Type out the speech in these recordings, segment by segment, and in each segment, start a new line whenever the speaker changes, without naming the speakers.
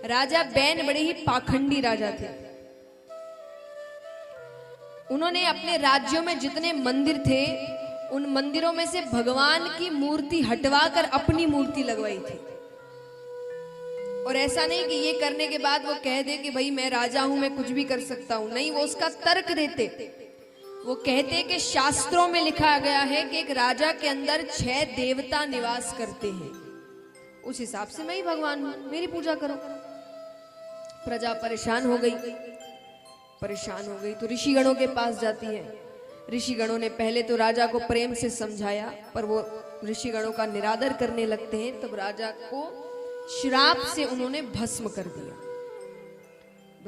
राजा ban बड़े ही पाखंडी राजा थे। उन्होंने अपने राज्यों में जितने मंदिर थे उन मंदिरों में से भगवान की मूर्ति हटवाकर अपनी मूर्ति लगवाई थी। और ऐसा नहीं कि ये करने के बाद वो कह दे कि भाई मैं राजा हूं, मैं कुछ भी कर सकता हूं। नहीं, वो उसका तर्क देते। वो कहते कि शास्त्रों में लिखा गया है कि एक राजा के अंदर 6 देवता निवास करते हैं, उस हिसाब से मैं ही भगवान हूं, मेरी पूजा करो। प्रजा परेशान हो गई तो ऋषिगणों के पास जाती है। ऋषिगणों ने पहले तो राजा को प्रेम से समझाया, पर वो ऋषिगणों का निरादर करने लगते हैं। तब राजा को श्राप से उन्होंने भस्म कर दिया।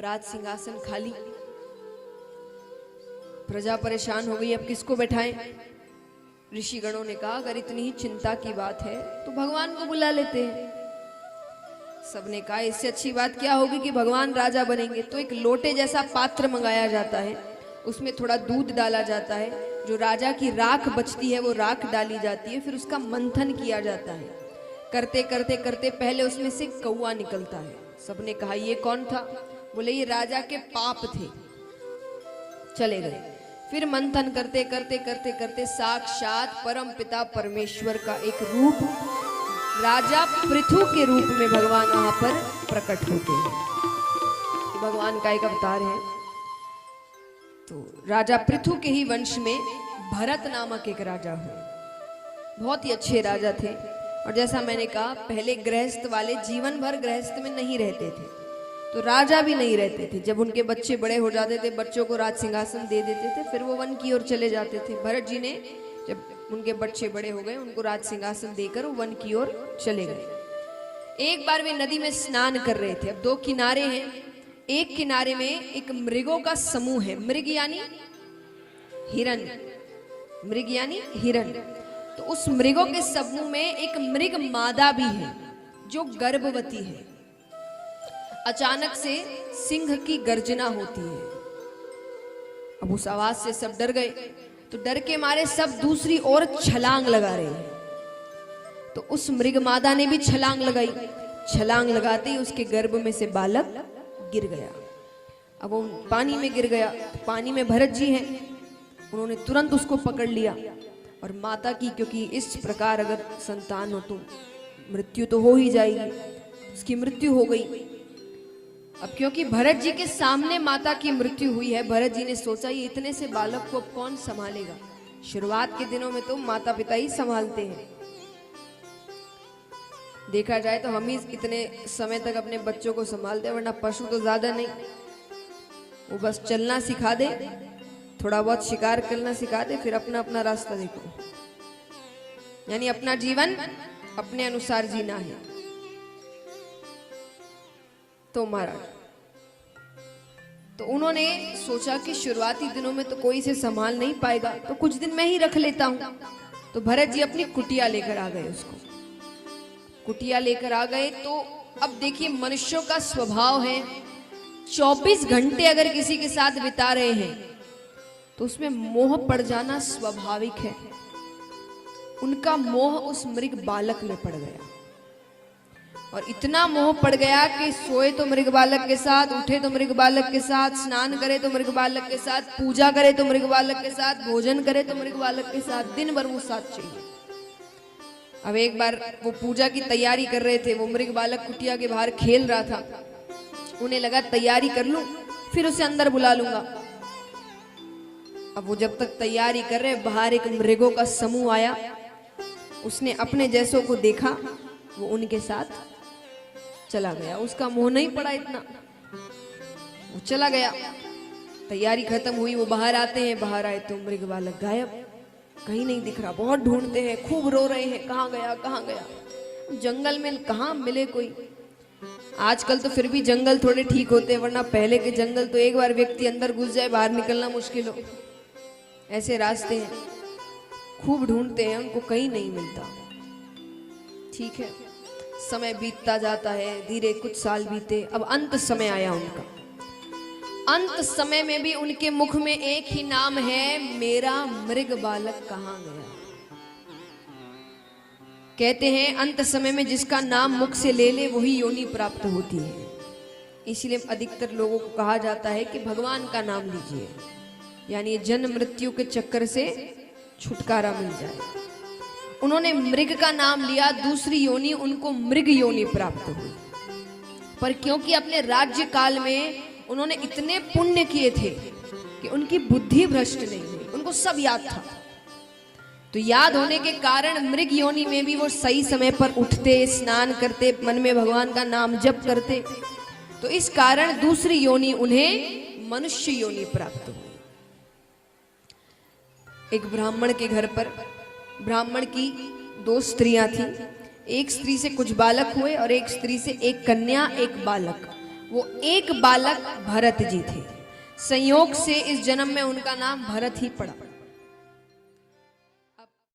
राज सिंहासन खाली, प्रजा परेशान हो गई, अब किसको बैठाएं? ऋषिगणों ने कहा अगर इतनी ही चिंता की बात है तो भगवान को बुला लेते हैं। सबने कहा इससे अच्छी बात क्या होगी कि भगवान राजा बनेंगे। तो एक लोटे जैसा पात्र मंगाया जाता है, उसमें थोड़ा दूध डाला जाता है, जो राजा की राख बचती है वो राख डाली जाती है, फिर उसका मंथन किया जाता है। करते करते करते पहले उसमें से कौआ निकलता है। सबने कहा ये कौन था? बोले ये राजा के पाप थे। चले गए। फिर मंथन करते करते करते करते साक्षात परम पिता परमेश्वर का एक रूप, राजा पृथु के रूप में भगवान वहां पर प्रकट होते हैं। भगवान का एक अवतार है। तो राजा पृथु के ही वंश में भरत नामक एक राजा हुए। बहुत ही अच्छे राजा थे। और जैसा मैंने कहा पहले गृहस्थ वाले जीवन भर गृहस्थ में नहीं रहते थे, तो राजा भी नहीं रहते थे। जब उनके बच्चे बड़े हो जाते थे, बच्चों को राज सिंहासन दे देते थे, फिर वो वन की ओर चले जाते थे। भरत जी ने जब उनके बच्चे बड़े हो गए, उनको राज सिंहासन देकर वो वन की ओर चले गए। एक बार वे नदी में स्नान कर रहे थे। अब 2 किनारे हैं, एक किनारे में एक मृगों का समूह है। मृग यानी हिरण, मृग यानी हिरण। तो उस मृगों के समूह में एक मृग मादा भी है जो गर्भवती है। अचानक से सिंह की गर्जना होती है। अब उस आवाज से सब डर गए, तो डर के मारे सब दूसरी ओर छलांग लगा रहे हैं। तो उस मृग मादा ने भी छलांग लगाई। छलांग लगाते ही उसके गर्भ में से बालक गिर गया। अब वो पानी में गिर गया। तो पानी में भरत जी हैं, उन्होंने तुरंत उसको पकड़ लिया। और माता की, क्योंकि इस प्रकार अगर संतान हो तो मृत्यु तो हो ही जाएगी, उसकी मृत्यु हो गई। अब क्योंकि भरत जी के सामने माता की मृत्यु हुई है, भरत जी ने सोचा ये इतने से बालक को अब कौन संभालेगा। शुरुआत के दिनों में तो माता पिता ही संभालते हैं। देखा जाए तो हम ही इतने समय तक अपने बच्चों को संभालते हैं, वरना पशु तो ज्यादा नहीं। वो बस चलना सिखा दे, थोड़ा बहुत शिकार करना सिखा दे, फिर अपना अपना रास्ता देखो। यानी अपना जीवन अपने अनुसार जीना है। तो महाराज, तो उन्होंने सोचा कि शुरुआती दिनों में तो कोई इसे संभाल नहीं पाएगा, तो कुछ दिन मैं ही रख लेता हूं। तो भरत जी अपनी कुटिया लेकर आ गए। उसको कुटिया लेकर आ गए। तो अब देखिए मनुष्यों का स्वभाव है, 24 घंटे अगर किसी के साथ बिता रहे हैं तो उसमें मोह पड़ जाना स्वाभाविक है। उनका मोह उस मृग बालक में पड़ गया। और इतना मोह पड़ गया कि सोए तो मृग बालक के साथ, उठे तो मृग बालक के साथ, स्नान करे तो मृग बालक के साथ, पूजा करे तो मृग बालक के साथ, भोजन करे तो मृग बालक के साथ, दिन भर वो साथ चाहिए। अब एक बार वो पूजा की तैयारी कर रहे थे, वो मृग बालक कुटिया के बाहर खेल रहा था। उन्हें लगा तैयारी कर लूं फिर उसे अंदर बुला लूंगा। अब वो जब तक तैयारी कर रहे, बाहर एक मृगों का समूह आया। उसने अपने जैसों को देखा, वो उनके साथ चला गया। उसका मोह नहीं पड़ा इतना, वो चला गया। तैयारी खत्म हुई, वो बाहर आते हैं। बाहर आए तो मृग बालक गायब, कहीं नहीं दिख रहा। बहुत ढूंढते हैं, खूब रो रहे हैं, कहाँ गया कहाँ गया। जंगल में कहाँ मिले कोई। आजकल तो फिर भी जंगल थोड़े ठीक होते हैं, वरना पहले के जंगल तो एक बार व्यक्ति अंदर घुस जाए बाहर निकलना मुश्किल हो, ऐसे रास्ते हैं। खूब ढूंढते हैं, उनको कहीं नहीं मिलता। ठीक है, समय बीतता जाता है, धीरे कुछ साल बीते। अब अंत समय आया उनका। अंत समय में भी उनके मुख में एक ही नाम है, मेरा मृग बालक कहाँ गया। कहते हैं अंत समय में जिसका नाम मुख से ले ले वही योनि प्राप्त होती है। इसलिए अधिकतर लोगों को कहा जाता है कि भगवान का नाम लीजिए, यानी जन्म मृत्यु के चक्कर से छुटकारा मिल जाए। उन्होंने मृग का नाम लिया, दूसरी योनि उनको मृग योनि प्राप्त हुई। पर क्योंकि अपने राज्य काल में उन्होंने इतने पुण्य किए थे कि उनकी बुद्धि भ्रष्ट नहीं हुई, उनको सब याद था। तो याद होने के कारण मृग योनि में भी वो सही समय पर उठते, स्नान करते, मन में भगवान का नाम जप करते। तो इस कारण दूसरी योनि उन्हें मनुष्य योनि प्राप्त हुई। एक ब्राह्मण के घर पर, ब्राह्मण की 2 स्त्रियां थीं। एक स्त्री से कुछ बालक हुए और एक स्त्री से एक कन्या, एक बालक। वो एक बालक भरत जी थे। संयोग से इस जन्म में उनका नाम भरत ही पड़ा।